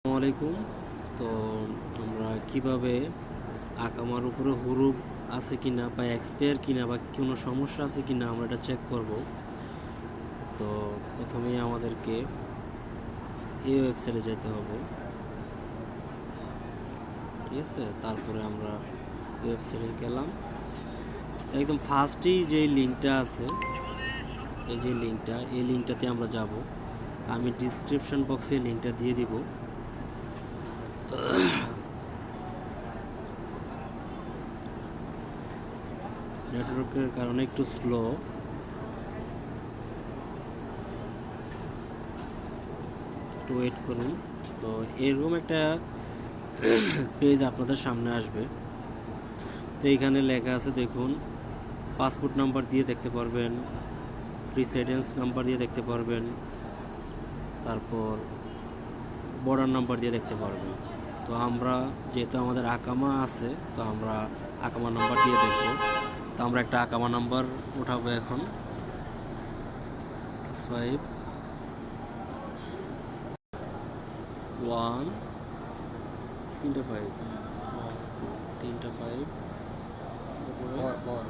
আসসালামু আলাইকুম। তো আমরা কিভাবে আকামার উপরে হুরুপ আছে কিনা বা এক্সপায়ার কিনা বা কোনো সমস্যা আছে কিনা আমরা এটা চেক করব। তো প্রথমেই আমাদেরকে এই ওয়েবসাইটে যেতে হবে, ঠিক আছে। তারপরে আমরা ওয়েবসাইটে গেলাম, একদম ফার্স্টেই যে লিঙ্কটা আছে, এই যে লিঙ্কটা, এই লিঙ্কটাতে আমরা যাব। আমি ডিসক্রিপশন বক্সে লিঙ্কটা দিয়ে দিব। নেটওয়ার্কের কারণে একটু স্লো, একটু ওয়েট করুন। তো এরকম একটা পেজ আপনাদের সামনে আসবে। তো এইখানে লেখা আছে দেখুন, পাসপোর্ট নাম্বার দিয়ে দেখতে পারবেন, রেসিডেন্স নাম্বার দিয়ে দেখতে পারবেন, তারপর বর্ডার নাম্বার দিয়ে দেখতে পারবেন। তো আমরা যেহেতু আমাদের আকামা আছে, তো আমরা আকামা নাম্বার দিয়ে দেখব। তো আমরা একটা আকামা নাম্বার উঠাবো এখন, 5 1 3 5 3 5 4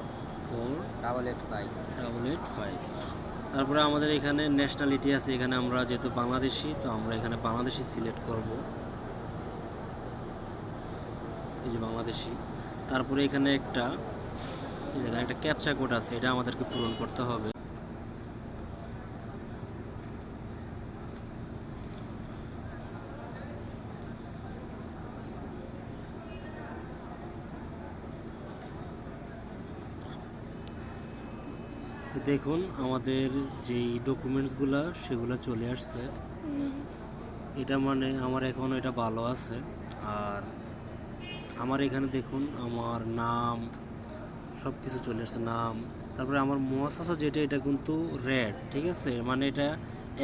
তারপরে আমাদের এখানে ন্যাশনালিটি আছে, এখানে আমরা যেহেতু বাংলাদেশি, তো আমরা এখানে বাংলাদেশি সিলেক্ট করব, এই যে বাংলাদেশি। তারপরে এখানে একটা ক্যাপচা কোড আছে, এটা আমাদেরকে পূরণ করতে হবে। তো দেখুন আমাদের যেই ডকুমেন্টসগুলো সেগুলো চলে আসছে। এটা মানে আমার এখন এটা ভালো আছে। আর আমার এখানে দেখুন আমার নাম সব কিছু চলে আসছে, নাম। তারপরে আমার মুয়াসাসা যেটা, এটা কিন্তু রেড, ঠিক আছে, মানে এটা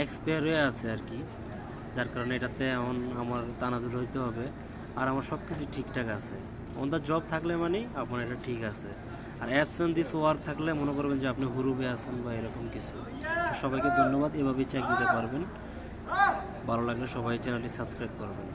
এক্সপায়ার হয়ে আছে আর কি, যার কারণে এটাতে এখন আমার তানাজুল হইতে হবে। আর আমার সব কিছু ঠিকঠাক আছে। অন দ্য জব থাকলে মানে আপনার এটা ঠিক আছে। আর অ্যাবসেন্ট দিস ওয়ার্ক থাকলে মনে করবেন যে আপনি হুরুবে আছেন বা এরকম কিছু। সবাইকে ধন্যবাদ, এভাবেই চেক দিতে পারবেন। ভালো লাগলে সবাই চ্যানেলটি সাবস্ক্রাইব করবেন।